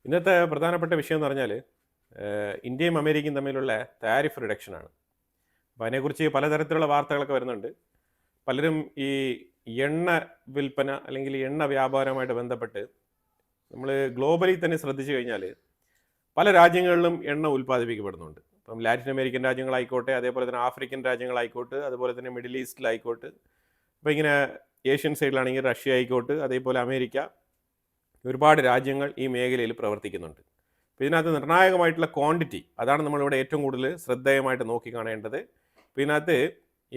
ഇന്നത്തെ പ്രധാനപ്പെട്ട വിഷയം എന്ന് പറഞ്ഞാൽ ഇന്ത്യയും അമേരിക്കയും തമ്മിലുള്ള താരിഫ് റിഡക്ഷനാണ്. അപ്പോൾ അതിനെക്കുറിച്ച് പലതരത്തിലുള്ള വാർത്തകളൊക്കെ വരുന്നുണ്ട്. പലരും ഈ എണ്ണ വിൽപ്പന അല്ലെങ്കിൽ എണ്ണ വ്യാപാരവുമായിട്ട് ബന്ധപ്പെട്ട് നമ്മൾ ഗ്ലോബലി തന്നെ ശ്രദ്ധിച്ചു കഴിഞ്ഞാൽ പല രാജ്യങ്ങളിലും എണ്ണ ഉൽപ്പാദിപ്പിക്കപ്പെടുന്നുണ്ട്. ഇപ്പം ലാറ്റിൻ അമേരിക്കൻ രാജ്യങ്ങളായിക്കോട്ടെ, അതേപോലെ തന്നെ ആഫ്രിക്കൻ രാജ്യങ്ങളായിക്കോട്ടെ, അതുപോലെ തന്നെ മിഡിൽ ഈസ്റ്റിലായിക്കോട്ടെ, അപ്പോൾ ഇങ്ങനെ ഏഷ്യൻ സൈഡിലാണെങ്കിൽ റഷ്യ ആയിക്കോട്ടെ, അതേപോലെ അമേരിക്ക, ഒരുപാട് രാജ്യങ്ങൾ ഈ മേഖലയിൽ പ്രവർത്തിക്കുന്നുണ്ട്. അപ്പോൾ ഇതിനകത്ത് നിർണായകമായിട്ടുള്ള ക്വാണ്ടിറ്റി, അതാണ് നമ്മളിവിടെ ഏറ്റവും കൂടുതൽ ശ്രദ്ധേയമായിട്ട് നോക്കി കാണേണ്ടത്. അപ്പോൾ ഇതിനകത്ത്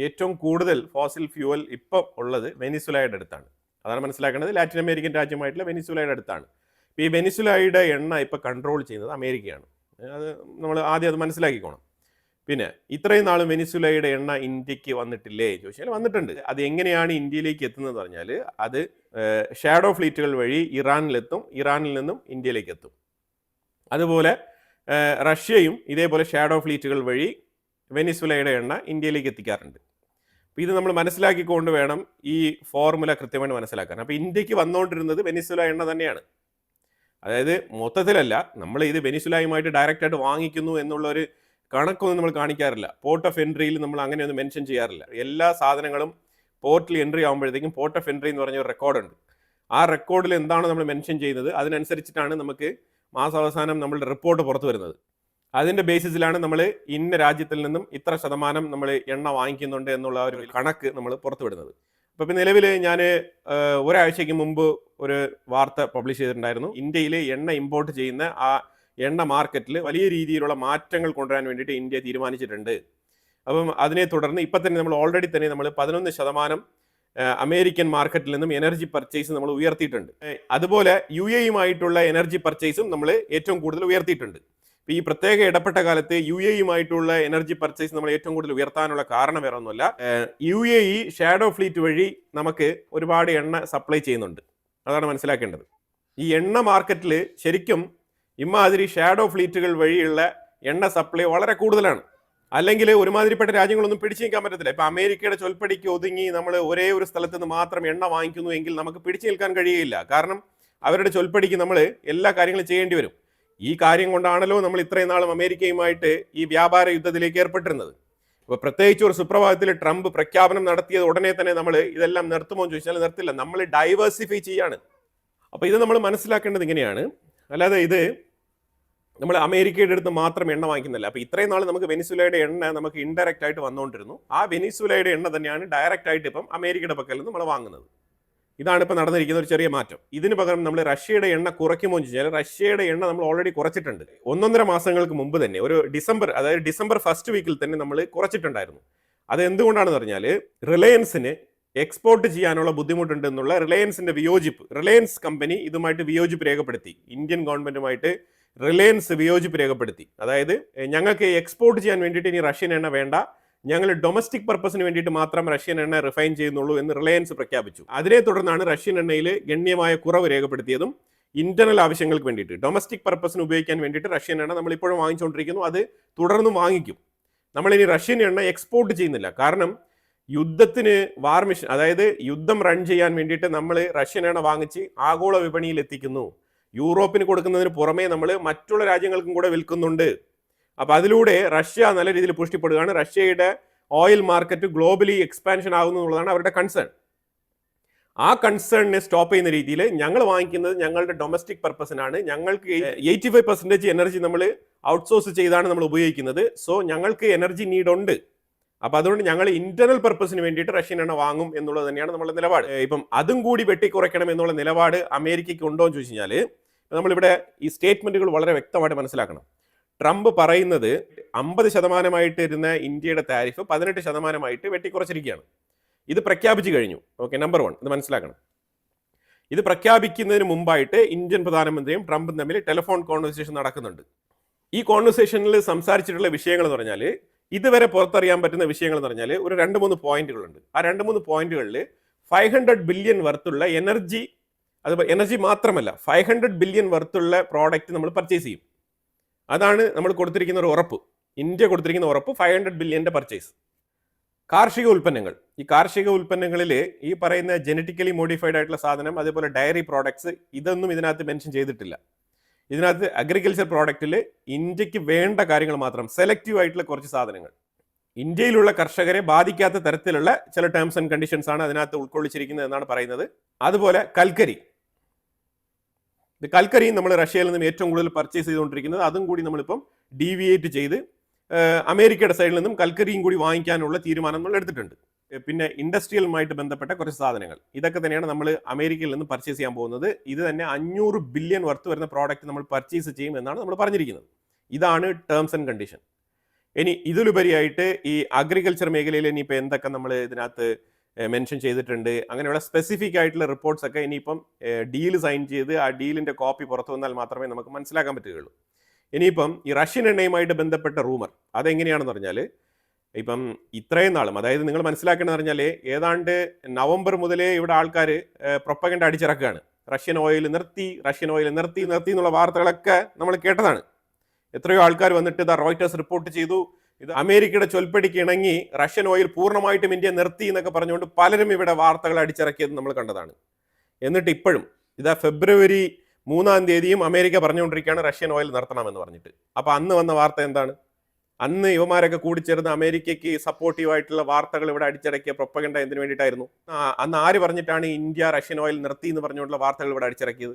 ഏറ്റവും കൂടുതൽ ഫോസിൽ ഫ്യൂവൽ ഇപ്പം ഉള്ളത് വെനിസുലയുടെ അടുത്താണ്. അതാണ് മനസ്സിലാക്കേണ്ടത്. ലാറ്റിൻ അമേരിക്കൻ രാജ്യമായിട്ടുള്ള വെനിസുലയുടെ അടുത്താണ്. ഇപ്പോൾ ഈ വെനിസുലയുടെ എണ്ണ ഇപ്പോൾ കൺട്രോൾ ചെയ്യുന്നത് അമേരിക്കയാണ്. അത് നമ്മൾ ആദ്യം അത് മനസ്സിലാക്കിക്കോണം. പിന്നെ ഇത്രയും നാളും വെനിസുലയുടെ എണ്ണ ഇന്ത്യക്ക് വന്നിട്ടില്ലേ ചോദിച്ചാൽ വന്നിട്ടുണ്ട്. അത് എങ്ങനെയാണ് ഇന്ത്യയിലേക്ക് എത്തുന്നത് പറഞ്ഞാൽ അത് ഷാഡോ ഫ്ലീറ്റുകൾ വഴി ഇറാനിലെത്തും, ഇറാനിൽ നിന്നും ഇന്ത്യയിലേക്ക് എത്തും. അതുപോലെ റഷ്യയും ഇതേപോലെ ഷാഡോ ഫ്ലീറ്റുകൾ വഴി വെനിസുലയുടെ എണ്ണ ഇന്ത്യയിലേക്ക് എത്തിക്കാറുണ്ട്. അപ്പോൾ ഇത് നമ്മൾ മനസ്സിലാക്കിക്കൊണ്ട് വേണം ഈ ഫോർമുല കൃത്യമായിട്ട് മനസ്സിലാക്കാൻ. അപ്പോൾ ഇന്ത്യക്ക് വന്നുകൊണ്ടിരുന്നത് വെനിസുല എണ്ണ തന്നെയാണ്. അതായത് മൊത്തത്തിലല്ല, നമ്മൾ ഇത് വെനിസുലയുമായിട്ട് ഡയറക്റ്റായിട്ട് വാങ്ങിക്കുന്നു എന്നുള്ളൊരു കണക്കൊന്നും നമ്മൾ കാണിക്കാറില്ല. പോർട്ട് ഓഫ് എൻട്രിയിൽ നമ്മൾ അങ്ങനെയൊന്നും മെൻഷൻ ചെയ്യാറില്ല. എല്ലാ സാധനങ്ങളും പോർട്ടിൽ എൻട്രി ആകുമ്പോഴത്തേക്കും പോർട്ട് ഓഫ് എൻട്രി എന്ന് പറഞ്ഞൊരു റെക്കോർഡുണ്ട്. ആ റെക്കോർഡിൽ എന്താണ് നമ്മൾ മെൻഷൻ ചെയ്യുന്നത് അതിനനുസരിച്ചിട്ടാണ് നമുക്ക് മാസാവസാനം നമ്മളുടെ റിപ്പോർട്ട് പുറത്തു വരുന്നത്. അതിൻ്റെ ബേസിസിലാണ് നമ്മൾ ഇന്ന രാജ്യത്തിൽ നിന്നും ഇത്ര ശതമാനം നമ്മൾ എണ്ണ വാങ്ങിക്കുന്നുണ്ട് എന്നുള്ള ഒരു കണക്ക് നമ്മൾ പുറത്തു വിടുന്നത്. അപ്പോൾ ഇപ്പം നിലവിൽ ഞാൻ ഒരാഴ്ചയ്ക്ക് മുമ്പ് ഒരു വാർത്ത പബ്ലിഷ് ചെയ്തിട്ടുണ്ടായിരുന്നു. ഇന്ത്യയിൽ എണ്ണ ഇമ്പോർട്ട് ചെയ്യുന്ന ആ എണ്ണ മാർക്കറ്റിൽ വലിയ രീതിയിലുള്ള മാറ്റങ്ങൾ കൊണ്ടുവരാൻ വേണ്ടിയിട്ട് ഇന്ത്യ തീരുമാനിച്ചിട്ടുണ്ട്. അപ്പം അതിനെ തുടർന്ന് ഇപ്പം തന്നെ നമ്മൾ ഓൾറെഡി തന്നെ നമ്മൾ 11% അമേരിക്കൻ മാർക്കറ്റിൽ നിന്നും എനർജി പർച്ചേസ് നമ്മൾ ഉയർത്തിയിട്ടുണ്ട്. അതുപോലെ UAE-യുമായിട്ടുള്ള എനർജി പർച്ചേസും നമ്മൾ ഏറ്റവും കൂടുതൽ ഉയർത്തിയിട്ടുണ്ട്. ഇപ്പോൾ ഈ പ്രത്യേക ഇടപെട്ട കാലത്ത് UAE-യുമായിട്ടുള്ള എനർജി പർച്ചേസ് നമ്മൾ ഏറ്റവും കൂടുതൽ ഉയർത്താനുള്ള കാരണം വേറെ ഒന്നുമല്ല, UAE ഷാഡോ ഫ്ലീറ്റ് വഴി നമുക്ക് ഒരുപാട് എണ്ണ സപ്ലൈ ചെയ്യുന്നുണ്ട്. അതാണ് മനസ്സിലാക്കേണ്ടത്. ഈ എണ്ണ മാർക്കറ്റിൽ ശരിക്കും ഇമാതിരി ഷാഡോ ഫ്ലീറ്റുകൾ വഴിയുള്ള എണ്ണ സപ്ലൈ വളരെ കൂടുതലാണ്. അല്ലെങ്കിൽ ഒരുമാതിരിപ്പെട്ട രാജ്യങ്ങളൊന്നും പിടിച്ചു നിൽക്കാൻ പറ്റത്തില്ല. ഇപ്പം അമേരിക്കയുടെ ചൊൽപ്പടിക്ക് ഒതുങ്ങി നമ്മൾ ഒരേ ഒരു സ്ഥലത്ത് നിന്ന് മാത്രം എണ്ണ വാങ്ങിക്കുന്നു എങ്കിൽ നമുക്ക് പിടിച്ചു നിൽക്കാൻ കഴിയില്ല. കാരണം അവരുടെ ചൊൽപ്പടിക്ക് നമ്മൾ എല്ലാ കാര്യങ്ങളും ചെയ്യേണ്ടി വരും. ഈ കാര്യം കൊണ്ടാണല്ലോ നമ്മൾ ഇത്രയും നാളും അമേരിക്കയുമായിട്ട് ഈ വ്യാപാര യുദ്ധത്തിലേക്ക് ഏർപ്പെട്ടിരുന്നത്. അപ്പോൾ പ്രത്യേകിച്ച് ഒരു സുപ്രഭാതത്തിൽ ട്രംപ് പ്രഖ്യാപനം നടത്തിയത് ഉടനെ തന്നെ നമ്മൾ ഇതെല്ലാം നിർത്തുമോ എന്ന് ചോദിച്ചാൽ നിർത്തില്ല. നമ്മൾ ഡൈവേഴ്സിഫൈ ചെയ്യാണ്. അപ്പോൾ ഇത് നമ്മൾ മനസ്സിലാക്കേണ്ടത് ഇങ്ങനെയാണ്. അല്ലാതെ ഇത് നമ്മൾ അമേരിക്കയുടെ അടുത്ത് മാത്രം എണ്ണ വാങ്ങിക്കുന്നില്ല. അപ്പോൾ ഇത്രയും നാൾ നമുക്ക് വെനിസുലയുടെ എണ്ണ നമുക്ക് ഇൻഡയറക്റ്റ് ആയിട്ട് വന്നുകൊണ്ടിരുന്നു. ആ വെനിസുലയുടെ എണ്ണ തന്നെയാണ് ഡയറക്റ്റ് ആയിട്ട് ഇപ്പം അമേരിക്കയുടെ പക്കൽ നിന്ന് നമ്മൾ വാങ്ങുന്നത്. ഇതാണ് ഇപ്പോൾ നടന്നിരിക്കുന്ന ഒരു ചെറിയ മാറ്റം. ഇതിന് പകരം നമ്മൾ റഷ്യയുടെ എണ്ണ കുറയ്ക്കുമോ എന്ന് ചോദിച്ചാൽ റഷ്യയുടെ എണ്ണ നമ്മൾ ഓൾറെഡി കുറച്ചിട്ടുണ്ട്. 1.5 മാസങ്ങൾക്ക് മുമ്പ് തന്നെ ഒരു ഡിസംബർ ഫസ്റ്റ് വീക്കിൽ തന്നെ നമ്മൾ കുറച്ചിട്ടുണ്ടായിരുന്നു. അത് എന്തുകൊണ്ടാണെന്ന് പറഞ്ഞാൽ റിലയൻസിന് എക്സ്പോർട്ട് ചെയ്യാനുള്ള ബുദ്ധിമുട്ടുണ്ട് എന്നുള്ള റിലയൻസിന്റെ വിയോജിപ്പ്, റിലയൻസ് കമ്പനി ഇതുമായിട്ട് വിയോജിപ്പ് രേഖപ്പെടുത്തി. ഇന്ത്യൻ ഗവൺമെന്റുമായിട്ട് റിലയൻസ് വിയോജിപ്പ് രേഖപ്പെടുത്തി. അതായത് ഞങ്ങൾക്ക് എക്സ്പോർട്ട് ചെയ്യാൻ വേണ്ടിയിട്ട് ഇനി റഷ്യൻ എണ്ണ വേണ്ട, ഞങ്ങൾ ഡൊമസ്റ്റിക് പർപ്പസിന് വേണ്ടിയിട്ട് മാത്രം റഷ്യൻ എണ്ണ റിഫൈൻ ചെയ്യുന്നുള്ളൂ എന്ന് റിലയൻസ് പ്രഖ്യാപിച്ചു. അതിനെ തുടർന്നാണ് റഷ്യൻ എണ്ണയിൽ ഗണ്യമായ കുറവ് രേഖപ്പെടുത്തിയതും. ഇന്റർണൽ ആവശ്യങ്ങൾക്ക് വേണ്ടിയിട്ട് ഡൊമസ്റ്റിക് പർപ്പസിന് ഉപയോഗിക്കാൻ വേണ്ടിയിട്ട് റഷ്യൻ എണ്ണ നമ്മൾ ഇപ്പോഴും വാങ്ങിച്ചുകൊണ്ടിരിക്കുന്നു. അത് തുടർന്നും വാങ്ങിക്കും. നമ്മളിനി റഷ്യൻ എണ്ണ എക്സ്പോർട്ട് ചെയ്യുന്നില്ല. കാരണം യുദ്ധത്തിന് വാർമിഷൻ, അതായത് യുദ്ധം റൺ ചെയ്യാൻ വേണ്ടിയിട്ട് നമ്മൾ റഷ്യൻ എണ്ണ വാങ്ങിച്ച് ആഗോള വിപണിയിൽ എത്തിക്കുന്നു. യൂറോപ്പിന് കൊടുക്കുന്നതിന് പുറമേ നമ്മൾ മറ്റുള്ള രാജ്യങ്ങൾക്കും കൂടെ വിൽക്കുന്നുണ്ട്. അപ്പോൾ അതിലൂടെ റഷ്യ നല്ല രീതിയിൽ പുഷ്ടിപ്പെടുകയാണ്. റഷ്യയുടെ ഓയിൽ മാർക്കറ്റ് ഗ്ലോബലി എക്സ്പാൻഷൻ ആകുന്നു എന്നുള്ളതാണ് അവരുടെ കൺസേൺ. ആ കൺസേണിനെ സ്റ്റോപ്പ് ചെയ്യുന്ന രീതിയിൽ ഞങ്ങൾ വാങ്ങിക്കുന്നത് ഞങ്ങളുടെ ഡൊമസ്റ്റിക് പർപ്പസിനാണ്. ഞങ്ങൾക്ക് 85% എനർജി നമ്മൾ ഔട്ട്സോഴ്സ് ചെയ്താണ് നമ്മൾ ഉപയോഗിക്കുന്നത്. സോ ഞങ്ങൾക്ക് എനർജി നീഡ് ഉണ്ട്. അപ്പോൾ അതുകൊണ്ട് ഞങ്ങൾ ഇന്റർണൽ പർപ്പസിന് വേണ്ടിയിട്ട് റഷ്യൻ എണ്ണ വാങ്ങും എന്നുള്ളത് തന്നെയാണ് നമ്മുടെ നിലപാട്. ഇപ്പം അതും കൂടി വെട്ടിക്കുറയ്ക്കണം എന്നുള്ള നിലപാട് അമേരിക്കയ്ക്ക് ഉണ്ടോ എന്ന് ചോദിച്ചു കഴിഞ്ഞാൽ നമ്മളിവിടെ ഈ സ്റ്റേറ്റ്മെന്റുകൾ വളരെ വ്യക്തമായിട്ട് മനസ്സിലാക്കണം. ട്രംപ് പറയുന്നത് 50% ഇരുന്ന ഇന്ത്യയുടെ താരിഫ് 18% വെട്ടിക്കുറച്ചിരിക്കുകയാണ്. ഇത് പ്രഖ്യാപിച്ചു കഴിഞ്ഞു. ഓക്കെ, നമ്പർ 1 ഇത് മനസ്സിലാക്കണം. ഇത് പ്രഖ്യാപിക്കുന്നതിന് മുമ്പായിട്ട് ഇന്ത്യൻ പ്രധാനമന്ത്രിയും ട്രംപും തമ്മിൽ ടെലിഫോൺ കോൺവെർസേഷൻ നടക്കുന്നുണ്ട്. ഈ കോൺവെർസേഷനിൽ സംസാരിച്ചിട്ടുള്ള വിഷയങ്ങൾ എന്ന് പറഞ്ഞാൽ, ഇതുവരെ പുറത്തറിയാൻ പറ്റുന്ന വിഷയങ്ങൾ എന്ന് പറഞ്ഞാൽ ഒരു 2-3 പോയിന്റുകളുണ്ട്. ആ 2-3 പോയിന്റുകളിൽ 500 ബില്യൺ വർത്തുള്ള എനർജി, അത് എനർജി മാത്രമല്ല 500 ബില്യൺ വർത്തുള്ള പ്രോഡക്റ്റ് നമ്മൾ പർച്ചേസ് ചെയ്യും. അതാണ് നമ്മൾ കൊടുത്തിരിക്കുന്ന ഒരു ഉറപ്പ്. ഇന്ത്യ കൊടുത്തിരിക്കുന്ന ഉറപ്പ് 500 ബില്യൻ്റെ പർച്ചേസ്. കാർഷിക ഉൽപ്പന്നങ്ങൾ, ഈ കാർഷിക ഉൽപ്പന്നങ്ങളിൽ ഈ പറയുന്ന ജനറ്റിക്കലി മോഡിഫൈഡ് ആയിട്ടുള്ള സാധനം, അതേപോലെ ഡയറി പ്രോഡക്ട്സ്, ഇതൊന്നും ഇതിനകത്ത് മെൻഷൻ ചെയ്തിട്ടില്ല. ഇതിനകത്ത് അഗ്രികൾച്ചർ പ്രോഡക്റ്റിൽ ഇന്ത്യക്ക് വേണ്ട കാര്യങ്ങൾ മാത്രം, സെലക്റ്റീവ് ആയിട്ടുള്ള കുറച്ച് സാധനങ്ങൾ, ഇന്ത്യയിലുള്ള കർഷകരെ ബാധിക്കാത്ത തരത്തിലുള്ള ചില ടേംസ് ആൻഡ് കണ്ടീഷൻസ് ആണ് അതിനകത്ത് ഉൾക്കൊള്ളിച്ചിരിക്കുന്നത് എന്നാണ് പറയുന്നത്. അതുപോലെ കൽക്കരി നമ്മൾ റഷ്യയിൽ നിന്നും ഏറ്റവും കൂടുതൽ പർച്ചേസ് ചെയ്തുകൊണ്ടിരിക്കുന്നത്, അതും കൂടി നമ്മളിപ്പം ഡീവിയേറ്റ് ചെയ്ത് അമേരിക്കയുടെ സൈഡിൽ നിന്നും കൽക്കരിയും കൂടി വാങ്ങിക്കാനുള്ള തീരുമാനം നമ്മൾ എടുത്തിട്ടുണ്ട്. പിന്നെ ഇൻഡസ്ട്രിയലുമായിട്ട് ബന്ധപ്പെട്ട കുറച്ച് സാധനങ്ങൾ, ഇതൊക്കെ തന്നെയാണ് നമ്മൾ അമേരിക്കയിൽ നിന്ന് പർച്ചേസ് ചെയ്യാൻ പോകുന്നത്. ഇത് തന്നെ 500 ബില്യൺ വർത്ത് വരുന്ന പ്രോഡക്റ്റ് നമ്മൾ പർച്ചേസ് ചെയ്യും എന്നാണ് നമ്മൾ പറഞ്ഞിരിക്കുന്നത്. ഇതാണ് ടേംസ് ആൻഡ് കണ്ടീഷൻ. ഇനി ഇതിലുപരിയായിട്ട് ഈ അഗ്രികൾച്ചർ മേഖലയിൽ ഇനിയിപ്പോൾ എന്തൊക്കെ നമ്മൾ ഇതിനകത്ത് മെൻഷൻ ചെയ്തിട്ടുണ്ട്, അങ്ങനെയുള്ള സ്പെസിഫിക് ആയിട്ടുള്ള റിപ്പോർട്ട്സ് ഒക്കെ ഇനിയിപ്പം ഡീൽ സൈൻ ചെയ്ത് ആ ഡീലിന്റെ കോപ്പി പുറത്തു വന്നാൽ മാത്രമേ നമുക്ക് മനസ്സിലാക്കാൻ പറ്റുകയുള്ളൂ. ഇനിയിപ്പം ഈ റഷ്യൻ എണ്ണയുമായിട്ട് ബന്ധപ്പെട്ട റൂമർ അതെങ്ങനെയാണെന്ന് പറഞ്ഞാൽ, ഇപ്പം ഇത്രയും നാളും, അതായത് നിങ്ങൾ മനസ്സിലാക്കേണ്ടതെന്ന് പറഞ്ഞാൽ ഏതാണ്ട് നവംബർ മുതലേ ഇവിടെ ആൾക്കാർ പ്രൊപ്പഗൻഡ അടിച്ചിറക്കുകയാണ്. റഷ്യൻ ഓയിൽ നിർത്തി എന്നുള്ള വാർത്തകളൊക്കെ നമ്മൾ കേട്ടതാണ്. എത്രയോ ആൾക്കാർ വന്നിട്ട് ഇതാ റോയിറ്റേഴ്സ് റിപ്പോർട്ട് ചെയ്തു, ഇത് അമേരിക്കയുടെ ചൊൽപ്പടിക്ക് ഇണങ്ങി റഷ്യൻ ഓയിൽ പൂർണ്ണമായിട്ടും ഇന്ത്യ നിർത്തി എന്നൊക്കെ പറഞ്ഞുകൊണ്ട് പലരും ഇവിടെ വാർത്തകൾ അടിച്ചിറക്കിയത് നമ്മൾ കണ്ടതാണ്. എന്നിട്ട് ഇപ്പോഴും ഇതാ ഫെബ്രുവരി 3-ാം തീയതിയും അമേരിക്ക പറഞ്ഞുകൊണ്ടിരിക്കുകയാണ് റഷ്യൻ ഓയിൽ നിർത്തണമെന്ന് പറഞ്ഞിട്ട്. അപ്പൊ അന്ന് വന്ന വാർത്ത എന്താണ്? അന്ന് യുവമാരൊക്കെ കൂടിച്ചേർന്ന് അമേരിക്കയ്ക്ക് സപ്പോർട്ടീവായിട്ടുള്ള വാർത്തകൾ ഇവിടെ അടിച്ചിറക്കിയ പ്രൊപ്പഗൻഡ എന്തിനു വേണ്ടിയിട്ടായിരുന്നു? അന്ന് ആര് പറഞ്ഞിട്ടാണ് ഇന്ത്യ റഷ്യൻ ഓയിൽ നിർത്തി എന്ന് പറഞ്ഞുകൊണ്ടുള്ള വാർത്തകൾ ഇവിടെ അടിച്ചിറക്കിയത്?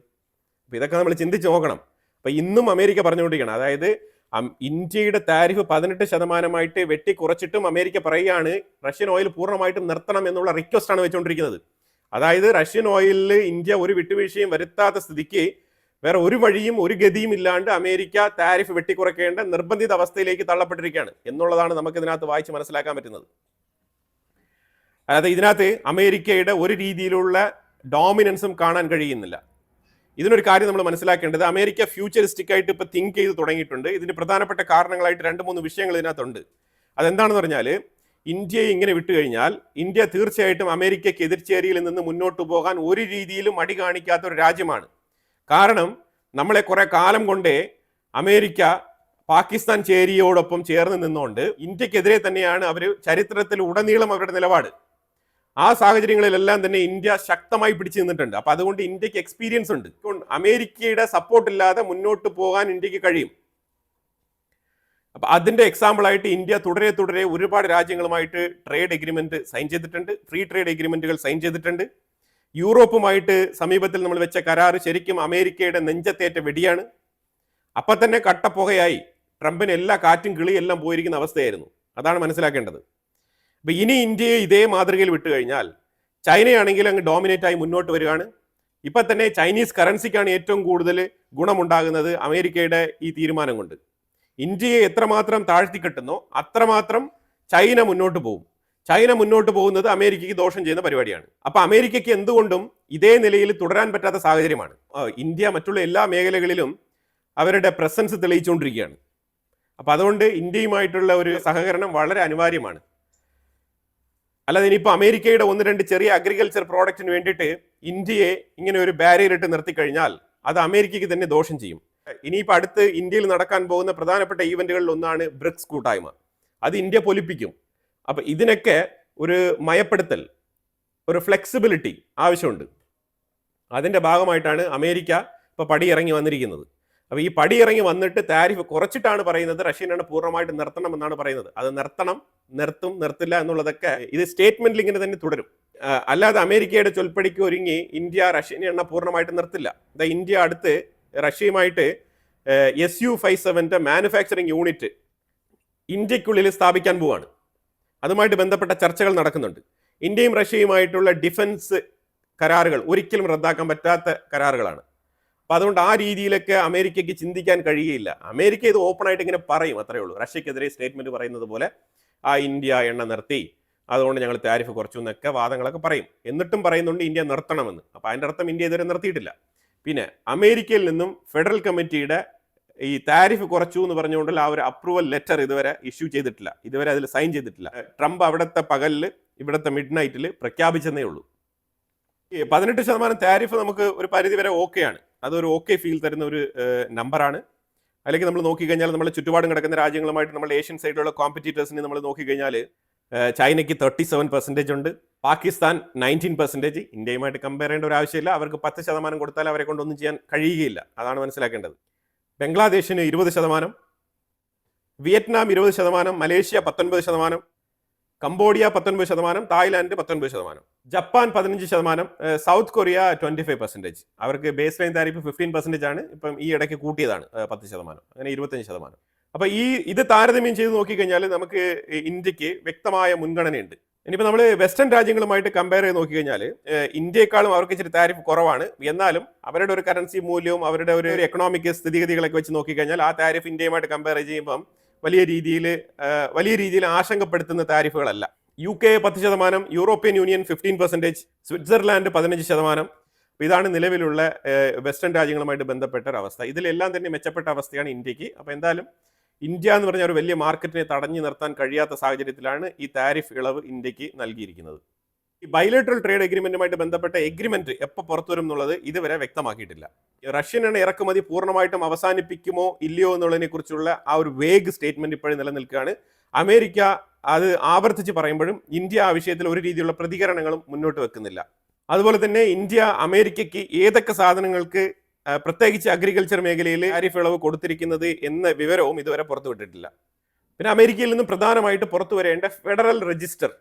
അപ്പൊ ഇതൊക്കെ നമ്മൾ ചിന്തിച്ച് നോക്കണം. അപ്പൊ ഇന്നും അമേരിക്ക പറഞ്ഞുകൊണ്ടിരിക്കുകയാണ്, അതായത് ഇന്ത്യയുടെ താരിഫ് 18% വെട്ടി കുറച്ചിട്ടും അമേരിക്ക പറയുകയാണ് റഷ്യൻ ഓയിൽ പൂർണ്ണമായിട്ടും നിർത്തണം എന്നുള്ള റിക്വസ്റ്റ് ആണ് വെച്ചുകൊണ്ടിരിക്കുന്നത്. അതായത് റഷ്യൻ ഓയിലിൽ ഇന്ത്യ ഒരു വിട്ടുവീഴ്ചയും വരുത്താത്ത സ്ഥിതിക്ക് വേറെ ഒരു വഴിയും ഒരു ഗതിയും ഇല്ലാണ്ട് അമേരിക്ക താരിഫ് വെട്ടിക്കുറയ്ക്കേണ്ട നിർബന്ധിത അവസ്ഥയിലേക്ക് തള്ളപ്പെട്ടിരിക്കുകയാണ് എന്നുള്ളതാണ് നമുക്ക് ഇതിനകത്ത് വായിച്ച് മനസ്സിലാക്കാൻ പറ്റുന്നത്. അതായത് ഇതിനകത്ത് അമേരിക്കയുടെ ഒരു രീതിയിലുള്ള ഡോമിനൻസും കാണാൻ കഴിയുന്നില്ല. ഇതിനൊരു കാര്യം നമ്മൾ മനസ്സിലാക്കേണ്ടത്, അമേരിക്ക ഫ്യൂച്ചറിസ്റ്റിക് ആയിട്ട് ഇപ്പൊ തിങ്ക് ചെയ്ത് തുടങ്ങിയിട്ടുണ്ട്. ഇതിന് പ്രധാനപ്പെട്ട കാരണങ്ങളായിട്ട് 2-3 വിഷയങ്ങൾ ഇതിനകത്തുണ്ട്. അതെന്താണെന്ന് പറഞ്ഞാൽ, ഇന്ത്യയെ ഇങ്ങനെ വിട്ടുകഴിഞ്ഞാൽ ഇന്ത്യ തീർച്ചയായിട്ടും അമേരിക്കയ്ക്ക് എതിർചേരിയിൽ നിന്ന് മുന്നോട്ട് പോകാൻ ഒരു രീതിയിലും മടി കാണിക്കാത്ത ഒരു രാജ്യമാണ്. കാരണം നമ്മളെ കുറെ കാലം കൊണ്ടേ അമേരിക്ക പാകിസ്ഥാൻ ചേരിയോടൊപ്പം ചേർന്ന് നിന്നുകൊണ്ട് ഇന്ത്യക്കെതിരെ തന്നെയാണ് അവർ ചരിത്രത്തിൽ ഉടനീളം അവരുടെ നിലപാട്. ആ സാഹചര്യങ്ങളിലെല്ലാം തന്നെ ഇന്ത്യ ശക്തമായി പിടിച്ചു നിന്നിട്ടുണ്ട്. അപ്പൊ അതുകൊണ്ട് ഇന്ത്യക്ക് എക്സ്പീരിയൻസ് ഉണ്ട്. അമേരിക്കയുടെ സപ്പോർട്ട് ഇല്ലാതെ മുന്നോട്ട് പോകാൻ ഇന്ത്യക്ക് കഴിയും. അപ്പൊ അതിന്റെ എക്സാമ്പിൾ ആയിട്ട് ഇന്ത്യ തുടരെ ഒരുപാട് രാജ്യങ്ങളുമായിട്ട് ട്രേഡ് എഗ്രിമെന്റ് സൈൻ ചെയ്തിട്ടുണ്ട്, ഫ്രീ ട്രേഡ് എഗ്രിമെന്റുകൾ സൈൻ ചെയ്തിട്ടുണ്ട്. യൂറോപ്പുമായിട്ട് സമീപത്തിൽ നമ്മൾ വെച്ച കരാർ ശരിക്കും അമേരിക്കയുടെ നെഞ്ചത്തേറ്റ വെടിയാണ്. അപ്പൊ തന്നെ കട്ടപ്പുകയായി ട്രംപിന് എല്ലാ കാറ്റും കിളിയെല്ലാം പോയിരിക്കുന്ന അവസ്ഥയായിരുന്നു. അതാണ് മനസ്സിലാക്കേണ്ടത്. അപ്പൊ ഇനി ഇന്ത്യയെ ഇതേ മാതൃകയിൽ വിട്ടുകഴിഞ്ഞാൽ ചൈനയാണെങ്കിൽ അങ്ങ് ഡോമിനേറ്റ് ആയി മുന്നോട്ട് വരികയാണ്. ഇപ്പൊ തന്നെ ചൈനീസ് കറൻസിക്കാണ് ഏറ്റവും കൂടുതൽ ഗുണമുണ്ടാകുന്നത് അമേരിക്കയുടെ ഈ തീരുമാനം കൊണ്ട്. ഇന്ത്യയെ എത്രമാത്രം താഴ്ത്തിക്കെട്ടുന്നോ അത്രമാത്രം ചൈന മുന്നോട്ട് പോകും. ചൈന മുന്നോട്ട് പോകുന്നത് അമേരിക്കയ്ക്ക് ദോഷം ചെയ്യുന്ന പരിപാടിയാണ്. അപ്പൊ അമേരിക്കയ്ക്ക് എന്തുകൊണ്ടും ഇതേ നിലയിൽ തുടരാൻ പറ്റാത്ത സാഹചര്യമാണ്. ഇന്ത്യ മറ്റുള്ള എല്ലാ മേഖലകളിലും അവരുടെ പ്രസൻസ് തെളിയിച്ചുകൊണ്ടിരിക്കുകയാണ്. അപ്പൊ അതുകൊണ്ട് ഇന്ത്യയുമായിട്ടുള്ള ഒരു സഹകരണം വളരെ അനിവാര്യമാണ്. അല്ലാതെ ഇനിയിപ്പോൾ അമേരിക്കയുടെ 1-2 ചെറിയ അഗ്രികൾച്ചർ പ്രോഡക്റ്റിന് വേണ്ടിയിട്ട് ഇന്ത്യയെ ഇങ്ങനെ ഒരു ബാരിയർ ഇട്ട് നിർത്തിക്കഴിഞ്ഞാൽ അത് അമേരിക്കയ്ക്ക് തന്നെ ദോഷം ചെയ്യും. ഇനിയിപ്പോൾ അടുത്ത് ഇന്ത്യയിൽ നടക്കാൻ പോകുന്ന പ്രധാനപ്പെട്ട ഈവന്റുകളിൽ ഒന്നാണ് ബ്രിക്സ് കൂട്ടായ്മ. അത് ഇന്ത്യ പൊലിപ്പിക്കും. അപ്പൊ ഇതിനൊക്കെ ഒരു മയപ്പെടുത്തൽ, ഒരു ഫ്ലെക്സിബിലിറ്റി ആവശ്യമുണ്ട്. അതിന്റെ ഭാഗമായിട്ടാണ് അമേരിക്ക ഇപ്പൊ പടിയിറങ്ങി വന്നിരിക്കുന്നത്. അപ്പൊ ഈ പടിയിറങ്ങി വന്നിട്ട് താരിഫ് കുറച്ചിട്ടാണ് പറയുന്നത് റഷ്യൻ എണ്ണ പൂർണ്ണമായിട്ട് നിർത്തണം എന്നാണ് പറയുന്നത്. അത് നിർത്തും നിർത്തില്ല എന്നുള്ളതൊക്കെ ഇത് സ്റ്റേറ്റ്മെന്റിൽ ഇങ്ങനെ തന്നെ തുടരും. അല്ലാതെ അമേരിക്കയുടെ ചൊൽപ്പടിക്ക് ഒരുങ്ങി ഇന്ത്യ റഷ്യൻ എണ്ണ പൂർണ്ണമായിട്ട് നിർത്തില്ല. ഇന്ത്യ അടുത്ത് റഷ്യയുമായിട്ട് SU-57 മാനുഫാക്ചറിങ് യൂണിറ്റ് ഇന്ത്യക്കുള്ളിൽ സ്ഥാപിക്കാൻ പോവാണ്. അതുമായിട്ട് ബന്ധപ്പെട്ട ചർച്ചകൾ നടക്കുന്നുണ്ട്. ഇന്ത്യയും റഷ്യയുമായിട്ടുള്ള ഡിഫൻസ് കരാറുകൾ ഒരിക്കലും റദ്ദാക്കാൻ പറ്റാത്ത കരാറുകളാണ്. അപ്പൊ അതുകൊണ്ട് ആ രീതിയിലൊക്കെ അമേരിക്കയ്ക്ക് ചിന്തിക്കാൻ കഴിയില്ല. അമേരിക്ക ഇത് ഓപ്പൺ ആയിട്ട് ഇങ്ങനെ പറയും, അത്രേ ഉള്ളൂ. റഷ്യക്കെതിരെ സ്റ്റേറ്റ്മെന്റ് പറയുന്നത് പോലെ ഇന്ത്യ എണ്ണ നിർത്തി, അതുകൊണ്ട് ഞങ്ങൾ താരിഫ് കുറച്ചു എന്നൊക്കെ വാദങ്ങളൊക്കെ പറയും. എന്നിട്ടും പറയുന്നുണ്ട് ഇന്ത്യ നിർത്തണമെന്ന്. അപ്പൊ അതിന്റെ അർത്ഥം ഇന്ത്യ ഇതുവരെ നിർത്തിയിട്ടില്ല. പിന്നെ അമേരിക്കയിൽ നിന്നും ഫെഡറൽ കമ്മിറ്റിയുടെ ഈ താരിഫ് കുറച്ചു എന്ന് പറഞ്ഞുകൊണ്ടുള്ള ആ ഒരു അപ്രൂവൽ ലെറ്റർ ഇതുവരെ ഇഷ്യൂ ചെയ്തിട്ടില്ല. ഇതുവരെ അതിൽ സൈൻ ചെയ്തിട്ടില്ല. ട്രംപ് അവിടുത്തെ പകലിൽ ഇവിടുത്തെ മിഡ് നൈറ്റിൽ പ്രഖ്യാപിച്ചെന്നേ ഉള്ളൂ. 18% താരിഫ് നമുക്ക് ഒരു പരിധി വരെ ഓക്കെയാണ്. അതൊരു ഓക്കെ ഫീൽ തരുന്ന ഒരു നമ്പറാണ്. അല്ലെങ്കിൽ നമ്മൾ നോക്കിക്കഴിഞ്ഞാൽ നമ്മൾ ചുറ്റുപാടും കിടക്കുന്ന രാജ്യങ്ങളുമായിട്ട് നമ്മൾ ഏഷ്യൻ സൈഡിലുള്ള കോമ്പറ്റീറ്റേഴ്സിനെ നമ്മൾ നോക്കിക്കഴിഞ്ഞാൽ ചൈനയ്ക്ക് 37% ഉണ്ട്, പാകിസ്ഥാൻ 19%. ഇന്ത്യയുമായിട്ട് കമ്പയർ ചെയ്യേണ്ട ഒരു ആവശ്യമില്ല. അവർക്ക് 10% കൊടുത്താൽ അവരെ കൊണ്ടൊന്നും ചെയ്യാൻ കഴിയുകയില്ല. അതാണ് മനസ്സിലാക്കേണ്ടത്. ബംഗ്ലാദേശിന് 20%, Vietnam 20%, Malaysia 19%, Cambodia 19%, Thailand 19%, Japan 15%, south Korea 25%. അവർക്ക് ബേസ് ലൈൻ താരിഫ് 15% ആണ്, ഇപ്പം ഈ ഇടയ്ക്ക് കൂട്ടിയതാണ് 10%, അങ്ങനെ 25%. അപ്പൊ ഇത് താരതമ്യം ചെയ്ത് നോക്കിക്കഴിഞ്ഞാൽ നമുക്ക് ഇന്ത്യക്ക് വ്യക്തമായ മുൻഗണനയുണ്ട്. ഇനിയിപ്പോൾ നമ്മൾ വെസ്റ്റേൺ രാജ്യങ്ങളുമായിട്ട് കമ്പയർ ചെയ്ത് നോക്കിക്കഴിഞ്ഞാൽ ഇന്ത്യയെക്കാളും അവർക്ക് ഇച്ചിരി താരിഫ് കുറവാണ്. എന്നാലും അവരുടെ ഒരു കറൻസി മൂല്യവും അവരുടെ ഒരു എക്കണോമിക് സ്ഥിതിഗതികളൊക്കെ വെച്ച് നോക്കിക്കഴിഞ്ഞാൽ ആ താരിഫ് ഇന്ത്യയുമായിട്ട് കമ്പയർ ചെയ്യുമ്പം വലിയ രീതിയിൽ ആശങ്കപ്പെടുത്തുന്ന താരിഫുകളല്ല. UK 10%, European union 15%, Switzerland 15%. ഇതാണ് നിലവിലുള്ള വെസ്റ്റേൺ രാജ്യങ്ങളുമായിട്ട് ബന്ധപ്പെട്ട ഒരു അവസ്ഥ. ഇതിലെല്ലാം തന്നെ മെച്ചപ്പെട്ട അവസ്ഥയാണ് ഇന്ത്യക്ക്. അപ്പോൾ എന്തായാലും ഇന്ത്യ എന്ന് പറഞ്ഞ ഒരു വലിയ മാർക്കറ്റിനെ തടഞ്ഞു നിർത്താൻ കഴിയാത്ത സാഹചര്യത്തിലാണ് ഈ താരിഫ് ഇളവ് ഇന്ത്യക്ക് നൽകിയിരിക്കുന്നത്. ഈ ബൈലേറ്ററൽ ട്രേഡ് എഗ്രിമെന്റുമായിട്ട് ബന്ധപ്പെട്ട എഗ്രിമെന്റ് എപ്പോൾ പുറത്തു വരും എന്നുള്ളത് ഇതുവരെ വ്യക്തമാക്കിയിട്ടില്ല. റഷ്യൻ എണ്ണ ഇറക്കുമതി പൂർണ്ണമായിട്ടും അവസാനിപ്പിക്കുമോ ഇല്ലയോ എന്നുള്ളതിനെ കുറിച്ചുള്ള ആ ഒരു വേഗ് സ്റ്റേറ്റ്മെന്റ് ഇപ്പോഴും നിലനിൽക്കുകയാണ്. അമേരിക്ക അത് ആവർത്തിച്ച് പറയുമ്പോഴും ഇന്ത്യ ആ വിഷയത്തിൽ ഒരു രീതിയിലുള്ള പ്രതികരണങ്ങളും മുന്നോട്ട് വെക്കുന്നില്ല. അതുപോലെ തന്നെ ഇന്ത്യ അമേരിക്കയ്ക്ക് ഏതൊക്കെ സാധനങ്ങൾക്ക് പ്രത്യേകിച്ച് അഗ്രികൾച്ചർ മേഖലയിൽ താരിഫ് ഇളവ് കൊടുത്തിരിക്കുന്നത് എന്ന വിവരവും ഇതുവരെ പുറത്തുവിട്ടിട്ടില്ല. പിന്നെ അമേരിക്കയിൽ നിന്നും പ്രധാനമായിട്ട് പുറത്തു വരേണ്ട ഫെഡറൽ രജിസ്റ്റർ,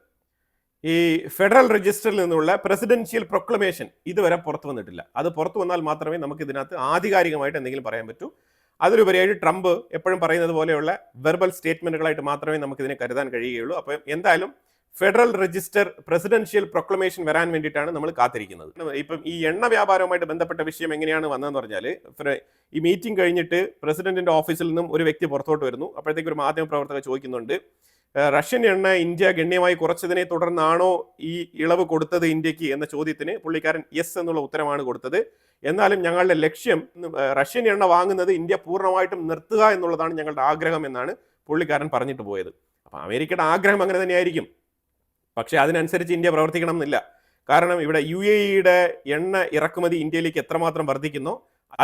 ഈ ഫെഡറൽ രജിസ്റ്ററിൽ നിന്നുള്ള പ്രസിഡൻഷ്യൽ പ്രൊക്ലമേഷൻ ഇതുവരെ പുറത്തു വന്നിട്ടില്ല. അത് പുറത്തു വന്നാൽ മാത്രമേ നമുക്ക് ഇതിനകത്ത് ആധികാരികമായിട്ട് എന്തെങ്കിലും പറയാൻ പറ്റൂ. അതിലുപരിയായിട്ട് ട്രംപ് എപ്പോഴും പറയുന്നത് പോലെയുള്ള വെർബൽ സ്റ്റേറ്റ്മെന്റുകളായിട്ട് മാത്രമേ നമുക്ക് ഇതിനെ കരുതാൻ കഴിയുകയുള്ളൂ. അപ്പം എന്തായാലും ഫെഡറൽ രജിസ്റ്റർ പ്രസിഡൻഷ്യൽ പ്രൊക്ലമേഷൻ വരാൻ വേണ്ടിയിട്ടാണ് നമ്മൾ കാത്തിരിക്കുന്നത്. ഇപ്പം ഈ എണ്ണ വ്യാപാരവുമായിട്ട് ബന്ധപ്പെട്ട വിഷയം എങ്ങനെയാണ് വന്നതെന്ന് പറഞ്ഞാൽ, ഈ മീറ്റിംഗ് കഴിഞ്ഞിട്ട് പ്രസിഡന്റിന്റെ ഓഫീസിൽ നിന്നും ഒരു വ്യക്തി പുറത്തോട്ട് വരുന്നു. അപ്പോഴത്തേക്ക് ഒരു മാധ്യമ പ്രവർത്തകർ ചോദിക്കുന്നുണ്ട്, റഷ്യൻ എണ്ണ ഇന്ത്യ ഗണ്യമായി കുറച്ചതിനെ തുടർന്നാണോ ഈ ഇളവ് കൊടുത്തത് ഇന്ത്യക്ക് എന്ന ചോദ്യത്തിന് പുള്ളിക്കാരൻ യെസ് എന്നുള്ള ഉത്തരമാണ് കൊടുത്തത്. എന്നാലും ഞങ്ങളുടെ ലക്ഷ്യം റഷ്യൻ എണ്ണ വാങ്ങുന്നത് ഇന്ത്യ പൂർണ്ണമായിട്ടും നിർത്തുക എന്നുള്ളതാണ് ഞങ്ങളുടെ ആഗ്രഹം എന്നാണ് പുള്ളിക്കാരൻ പറഞ്ഞിട്ട് പോയത്. അപ്പം അമേരിക്കയുടെ ആഗ്രഹം അങ്ങനെ തന്നെയായിരിക്കും. പക്ഷേ അതിനനുസരിച്ച് ഇന്ത്യ പ്രവർത്തിക്കണം എന്നില്ല. കാരണം ഇവിടെ UAE-യുടെ എണ്ണ ഇറക്കുമതി ഇന്ത്യയിലേക്ക് എത്രമാത്രം വർദ്ധിക്കുന്നോ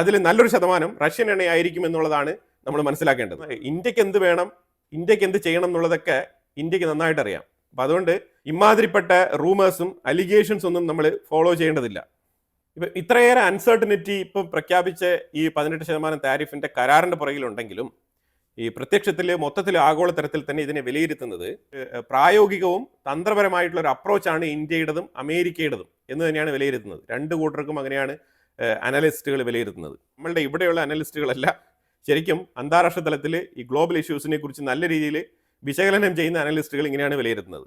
അതിൽ നല്ലൊരു ശതമാനം റഷ്യൻ എണ്ണയായിരിക്കും എന്നുള്ളതാണ് നമ്മൾ മനസ്സിലാക്കേണ്ടത്. ഇന്ത്യക്ക് എന്ത് വേണം, ഇന്ത്യക്ക് എന്ത് ചെയ്യണം എന്നുള്ളതൊക്കെ ഇന്ത്യക്ക് നന്നായിട്ട് അറിയാം. അപ്പം അതുകൊണ്ട് ഇമാതിരിപ്പെട്ട റൂമേഴ്സും അലിഗേഷൻസ് ഒന്നും നമ്മൾ ഫോളോ ചെയ്യേണ്ടതില്ല. ഇപ്പം ഇത്രയേറെ അൺസർട്ടനിറ്റി ഇപ്പം പ്രഖ്യാപിച്ച ഈ 18% താരിഫിന്റെ കരാറിന്റെ പുറകിലുണ്ടെങ്കിലും ഈ പ്രത്യക്ഷത്തിൽ മൊത്തത്തിൽ ആഗോളതലത്തിൽ തന്നെ ഇതിനെ വിലയിരുത്തുന്നത് പ്രായോഗികവും തന്ത്രപരമായിട്ടുള്ള ഒരു അപ്രോച്ചാണ് ഇന്ത്യയുടേതും അമേരിക്കയുടേതും എന്ന് തന്നെയാണ് വിലയിരുത്തുന്നത്. രണ്ടു കൂട്ടർക്കും അങ്ങനെയാണ് അനലിസ്റ്റുകൾ വിലയിരുത്തുന്നത്. നമ്മളുടെ ഇവിടെയുള്ള അനലിസ്റ്റുകളല്ല, ശരിക്കും അന്താരാഷ്ട്ര തലത്തിൽ ഈ ഗ്ലോബൽ ഇഷ്യൂസിനെ കുറിച്ച് നല്ല രീതിയിൽ വിശകലനം ചെയ്യുന്ന അനലിസ്റ്റുകൾ ഇങ്ങനെയാണ് വിലയിരുത്തുന്നത്.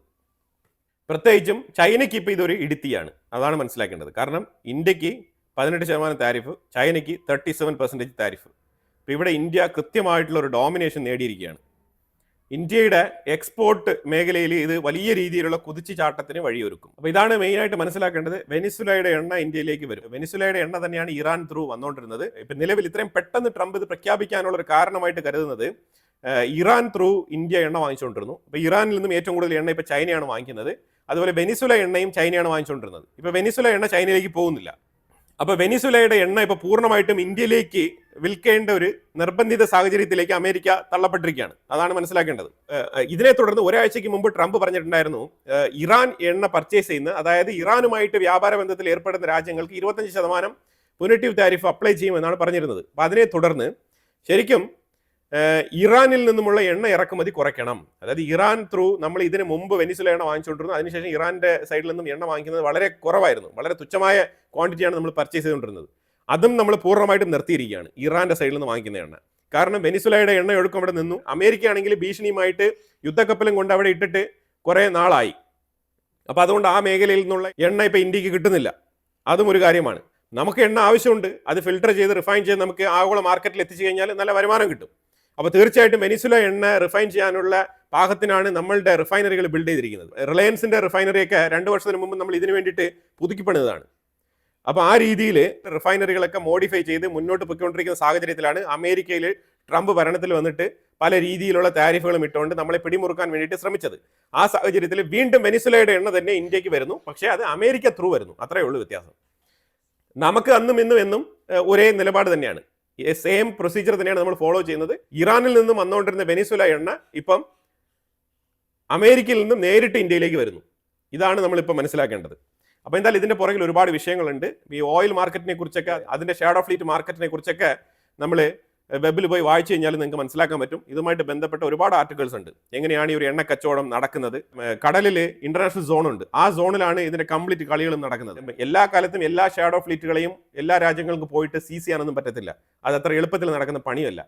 പ്രത്യേകിച്ചും ചൈനയ്ക്ക് ഇപ്പോൾ ഇതൊരു ഇടുത്തിയാണ്, അതാണ് മനസ്സിലാക്കേണ്ടത്. കാരണം ഇന്ത്യക്ക് 18% താരിഫ്, ചൈനയ്ക്ക് 37% താരിഫ്. ഇപ്പോൾ ഇവിടെ ഇന്ത്യ കൃത്യമായിട്ടുള്ള ഒരു ഡോമിനേഷൻ നേടിയിരിക്കുകയാണ്. ഇന്ത്യയുടെ എക്സ്പോർട്ട് മേഖലയിൽ ഇത് വലിയ രീതിയിലുള്ള കുതിച്ചുചാട്ടത്തിന് വഴിയൊരുക്കും. അപ്പോൾ ഇതാണ് മെയിനായിട്ട് മനസ്സിലാക്കേണ്ടത്. വെനിസുലയുടെ എണ്ണ ഇന്ത്യയിലേക്ക് വരും. വെനിസുലയുടെ എണ്ണ തന്നെയാണ് ഇറാൻ ത്രൂ വന്നുകൊണ്ടിരുന്നത്. ഇപ്പം നിലവിൽ ഇത്രയും പെട്ടെന്ന് ട്രംപ് ഇത് പ്രഖ്യാപിക്കാനുള്ള ഒരു കാരണമായിട്ട് കരുതുന്നത് ഇറാൻ ത്രൂ ഇന്ത്യ എണ്ണ വാങ്ങിച്ചുകൊണ്ടിരുന്നു. അപ്പോൾ ഇറാനിൽ നിന്നും ഏറ്റവും കൂടുതൽ എണ്ണ ഇപ്പോൾ ചൈനയാണ് വാങ്ങിക്കുന്നത്. അതുപോലെ വെനിസുല എണ്ണയും ചൈനയാണ് വാങ്ങിച്ചുകൊണ്ടിരുന്നത്. ഇപ്പോൾ വെനിസുല എണ്ണ ചൈനയിലേക്ക് പോകുന്നില്ല. അപ്പോൾ വെനിസുലയുടെ എണ്ണ ഇപ്പോൾ പൂർണ്ണമായിട്ടും ഇന്ത്യയിലേക്ക് വിൽക്കേണ്ട ഒരു നിർബന്ധിത സാഹചര്യത്തിലേക്ക് അമേരിക്ക തള്ളപ്പെട്ടിരിക്കുകയാണ്. അതാണ് മനസ്സിലാക്കേണ്ടത്. ഇതിനെ തുടർന്ന് ഒരാഴ്ചയ്ക്ക് മുമ്പ് ട്രംപ് പറഞ്ഞിട്ടുണ്ടായിരുന്നു, ഇറാൻ എണ്ണ പർച്ചേസ് ചെയ്യുന്ന, അതായത് ഇറാനുമായിട്ട് വ്യാപാര ബന്ധത്തിൽ ഏർപ്പെടുന്ന രാജ്യങ്ങൾക്ക് 25% പുനറ്റീവ് താരിഫ് അപ്ലൈ ചെയ്യുമെന്നാണ് പറഞ്ഞിരുന്നത്. അപ്പോൾ അതിനെ തുടർന്ന് ശരിക്കും ഇറാനിൽ നിന്നുമുള്ള എണ്ണ ഇറക്കുമതി കുറയ്ക്കണം. അതായത് ഇറാൻ ത്രൂ നമ്മൾ ഇതിന് മുമ്പ് വെനിസുല എണ്ണ വാങ്ങിച്ചുകൊണ്ടിരുന്നു. അതിനുശേഷം ഇറാന്റെ സൈഡിൽ നിന്നും എണ്ണ വാങ്ങിക്കുന്നത് വളരെ കുറവായിരുന്നു, വളരെ തുച്ഛമായ ക്വാണ്ടിറ്റിയാണ് നമ്മൾ പർച്ചേസ് ചെയ്തുകൊണ്ടിരുന്നത്. അതും നമ്മൾ പൂർണ്ണമായിട്ടും നിർത്തിയിരിക്കുകയാണ് ഇറാന്റെ സൈഡിൽ നിന്ന് വാങ്ങിക്കുന്ന എണ്ണ. കാരണം വെനിസുലയുടെ എണ്ണ ഒഴുക്കം അവിടെ നിന്നു. അമേരിക്ക ആണെങ്കിൽ ഭീഷണിയുമായിട്ട് യുദ്ധക്കപ്പലും കൊണ്ട് അവിടെ ഇട്ടിട്ട് കുറേ നാളായി. അപ്പോൾ അതുകൊണ്ട് ആ മേഖലയിൽ നിന്നുള്ള എണ്ണ ഇപ്പോൾ ഇന്ത്യക്ക് കിട്ടുന്നില്ല. അതും ഒരു കാര്യമാണ്. നമുക്ക് എണ്ണ ആവശ്യമുണ്ട്, അത് ഫിൽട്ടർ ചെയ്ത് റിഫൈൻ ചെയ്ത് നമുക്ക് ആഗോള മാർക്കറ്റിൽ എത്തിച്ചു കഴിഞ്ഞാൽ നല്ല വരുമാനം കിട്ടും. അപ്പോൾ തീർച്ചയായിട്ടും വെനിസുല എണ്ണ റിഫൈൻ ചെയ്യാനുള്ള പാകത്തിനാണ് നമ്മളുടെ റിഫൈനറികൾ ബിൽഡ് ചെയ്തിരിക്കുന്നത്. റിലയൻസിന്റെ റിഫൈനറിയൊക്കെ 2 വർഷത്തിന് മുമ്പ് നമ്മൾ ഇതിനു വേണ്ടിയിട്ട് പുതുക്കിപ്പണിതാണ്. അപ്പോൾ ആ രീതിയിൽ റിഫൈനറികളൊക്കെ മോഡിഫൈ ചെയ്ത് മുന്നോട്ട് പൊയ്ക്കൊണ്ടിരിക്കുന്ന സാഹചര്യത്തിലാണ് അമേരിക്കയിൽ ട്രംപ് ഭരണത്തിൽ വന്നിട്ട് പല രീതിയിലുള്ള താരിഫുകളും ഇട്ടുകൊണ്ട് നമ്മളെ പിടിമുറുക്കാൻ വേണ്ടിയിട്ട് ശ്രമിച്ചത്. ആ സാഹചര്യത്തിൽ വീണ്ടും വെനിസുലയുടെ എണ്ണ തന്നെ ഇന്ത്യക്ക് വരുന്നു. പക്ഷേ അത് അമേരിക്ക ത്രൂ വരുന്നു. അത്രയേ ഉള്ളൂ വ്യത്യാസം. നമുക്ക് അന്നും ഇന്നും എന്നും ഒരേ നിലപാട് തന്നെയാണ്. സെയിം പ്രൊസീജിയർ തന്നെയാണ് നമ്മൾ ഫോളോ ചെയ്യുന്നത്. ഇറാനിൽ നിന്നും വന്നുകൊണ്ടിരുന്ന വെനിസുല എണ്ണ ഇപ്പം അമേരിക്കയിൽ നിന്നും നേരിട്ട് ഇന്ത്യയിലേക്ക് വരുന്നു. ഇതാണ് നമ്മളിപ്പോൾ മനസ്സിലാക്കേണ്ടത്. അപ്പോൾ എന്തായാലും ഇതിൻ്റെ പുറകിൽ ഒരുപാട് വിഷയങ്ങളുണ്ട്. ഈ ഓയിൽ മാർക്കറ്റിനെ കുറിച്ചൊക്കെ, അതിൻ്റെ ഷാഡോ ഫ്ലീറ്റ് മാർക്കറ്റിനെ കുറിച്ചൊക്കെ നമ്മൾ വെബിൽ പോയി വായിച്ചു കഴിഞ്ഞാൽ നിങ്ങൾക്ക് മനസ്സിലാക്കാൻ പറ്റും. ഇതുമായിട്ട് ബന്ധപ്പെട്ട ഒരുപാട് ആർട്ടിക്കിൾസ് ഉണ്ട്. എങ്ങനെയാണ് ഈ ഒരു എണ്ണ കച്ചവടം നടക്കുന്നത്. കടലിൽ ഇന്റർനാഷണൽ സോൺ ഉണ്ട്, ആ സോണിലാണ് ഇതിന്റെ കംപ്ലീറ്റ് കളികളും നടക്കുന്നത്. എല്ലാ കാലത്തും എല്ലാ ഷാഡോ ഫ്ലീറ്റുകളെയും എല്ലാ രാജ്യങ്ങൾക്കും പോയിട്ട് സീസ് ചെയ്യാനൊന്നും പറ്റത്തില്ല. അത് അത്ര എളുപ്പത്തിൽ നടക്കുന്ന പണിയല്ല.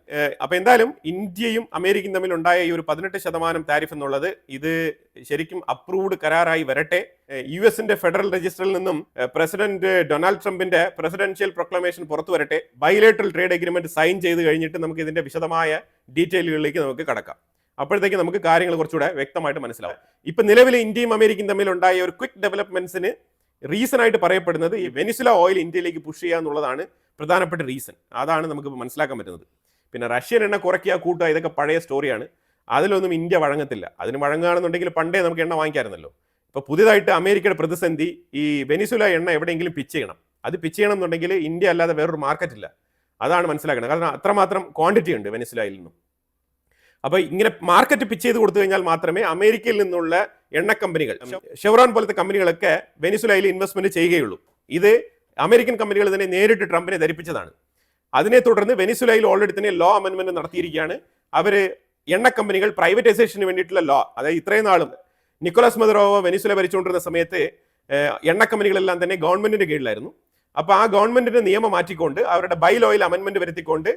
അപ്പൊ എന്തായാലും ഇന്ത്യയും അമേരിക്കയും തമ്മിൽ ഉണ്ടായ ഈ ഒരു 18% താരിഫ് എന്നുള്ളത് ഇത് ശരിക്കും അപ്രൂവ്ഡ് കരാറായി വരട്ടെ. US ഫെഡറൽ രജിസ്റ്ററിൽ നിന്നും പ്രസിഡന്റ് ഡൊണാൾഡ് ട്രംപിന്റെ പ്രസിഡൻഷ്യൽ പ്രൊക്ലമേഷൻ പുറത്തു വരട്ടെ. ബൈലേറ്ററൽ ട്രേഡ് അഗ്രിമെന്റ് സൈൻ ചെയ്ത് കഴിഞ്ഞിട്ട് നമുക്ക് ഇതിന്റെ വിശദമായ ഡീറ്റെയിലുകളിലേക്ക് നമുക്ക് കടക്കാം. അപ്പോഴത്തേക്ക് നമുക്ക് കാര്യങ്ങൾ കുറച്ചുകൂടെ വ്യക്തമായിട്ട് മനസ്സിലാവും. ഇപ്പൊ നിലവിൽ ഇന്ത്യയും അമേരിക്കയും തമ്മിൽ ഉണ്ടായ ഒരു ക്വിക്ക് ഡെവലപ്മെന്റ്സിന് റീസൺ ആയിട്ട് പറയപ്പെടുന്നത് ഈ വെനിസുല ഓയിൽ ഇന്ത്യയിലേക്ക് പുഷ് ചെയ്യുക എന്നുള്ളതാണ് പ്രധാനപ്പെട്ട റീസൺ. അതാണ് നമുക്ക് മനസ്സിലാക്കാൻ പറ്റുന്നത്. പിന്നെ റഷ്യൻ എണ്ണ കുറയ്ക്കുക കൂട്ടുക ഇതൊക്കെ പഴയ സ്റ്റോറിയാണ്. അതിലൊന്നും ഇന്ത്യ വഴങ്ങത്തില്ല. അതിന് വഴങ്ങുകയാണെന്നുണ്ടെങ്കിൽ പണ്ടേ നമുക്ക് എണ്ണ വാങ്ങിക്കാമായിരുന്നല്ലോ. ഇപ്പൊ പുതിയതായിട്ട് അമേരിക്കയുടെ പ്രതിസന്ധി ഈ വെനിസുല എണ്ണ എവിടെയെങ്കിലും പിച്ച് ചെയ്യണം. അത് പിച്ച് ചെയ്യണം എന്നുണ്ടെങ്കിൽ ഇന്ത്യ അല്ലാതെ വേറൊരു മാർക്കറ്റ് ഇല്ല. അതാണ് മനസ്സിലാക്കുന്നത്. കാരണം അത്രമാത്രം ക്വാണ്ടിറ്റി ഉണ്ട് വെനിസുലയിൽ നിന്നും. അപ്പൊ ഇങ്ങനെ മാർക്കറ്റ് പിച്ച് ചെയ്ത് കൊടുത്തു കഴിഞ്ഞാൽ മാത്രമേ അമേരിക്കയിൽ നിന്നുള്ള എണ്ണ കമ്പനികൾ, ഷെവ്രോൺ പോലത്തെ കമ്പനികളൊക്കെ വെനിസുലയിൽ ഇൻവെസ്റ്റ്മെന്റ് ചെയ്യുകയുള്ളൂ. ഇത് അമേരിക്കൻ കമ്പനികൾ തന്നെ നേരിട്ട് ട്രംപിനെ ധരിപ്പിച്ചതാണ്. അതിനെ തുടർന്ന് വെനിസുലയിൽ ഓൾറെഡി തന്നെ ലോ അമെന്റ്മെന്റ് നടത്തിയിരിക്കുകയാണ്. അവര് എണ്ണ കമ്പനികൾ പ്രൈവറ്റൈസേഷന് വേണ്ടിയിട്ടുള്ള ലോ, അതായത് ഇത്രയും നാളും നിക്കോളാസ് മദുറോ വെനിസുല ഭരിച്ചുകൊണ്ടിരുന്ന സമയത്ത് എണ്ണ കമ്പനികളെല്ലാം തന്നെ ഗവൺമെന്റിന്റെ കീഴിലായിരുന്നു. അപ്പൊ ആ ഗവൺമെന്റിന്റെ നിയമം മാറ്റിക്കൊണ്ട് അവരുടെ ബൈ ലോയിൽ അമെന്റ്മെന്റ് വരുത്തിക്കൊണ്ട്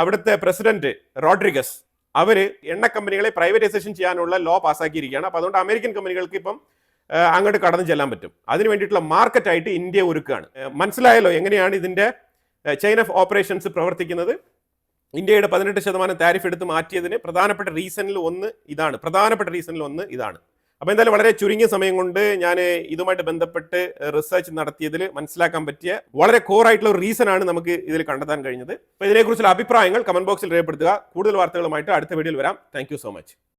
അവിടുത്തെ പ്രസിഡന്റ് റോഡ്രിഗസ് അവര് എണ്ണ കമ്പനികളെ പ്രൈവറ്റൈസേഷൻ ചെയ്യാനുള്ള ലോ പാസ്സാക്കിയിരിക്കുകയാണ്. അപ്പൊ അതുകൊണ്ട് അമേരിക്കൻ കമ്പനികൾക്ക് ഇപ്പം അങ്ങോട്ട് കടന്നു ചെല്ലാൻ പറ്റും. അതിന് വേണ്ടിയിട്ടുള്ള മാർക്കറ്റായിട്ട് ഇന്ത്യ ഒരുക്കുകയാണ്. മനസ്സിലായല്ലോ എങ്ങനെയാണ് ഇതിന്റെ ചെയിൻ ഓഫ് ഓപ്പറേഷൻസ് പ്രവർത്തിക്കുന്നത്. ഇന്ത്യയുടെ 18% താരിഫ് എടുത്ത് മാറ്റിയതിന് പ്രധാനപ്പെട്ട റീസണിൽ ഒന്ന് ഇതാണ്. അപ്പോൾ എന്തായാലും വളരെ ചുരുങ്ങിയ സമയം കൊണ്ട് ഞാൻ ഇതുമായിട്ട് ബന്ധപ്പെട്ട് റിസർച്ച് നടത്തിയതിൽ മനസ്സിലാക്കാൻ പറ്റിയ വളരെ കോർ ആയിട്ടുള്ള ഒരു റീസൺ ആണ് നമുക്ക് ഇതിൽ കണ്ടെത്താൻ കഴിഞ്ഞത്. അപ്പോൾ ഇതിനെക്കുറിച്ചുള്ള അഭിപ്രായങ്ങൾ കമന്റ് ബോക്സിൽ രേഖപ്പെടുത്തുക. കൂടുതൽ വാർത്തകളുമായിട്ട് അടുത്ത വീഡിയോയിൽ വരാം. Thank you so much.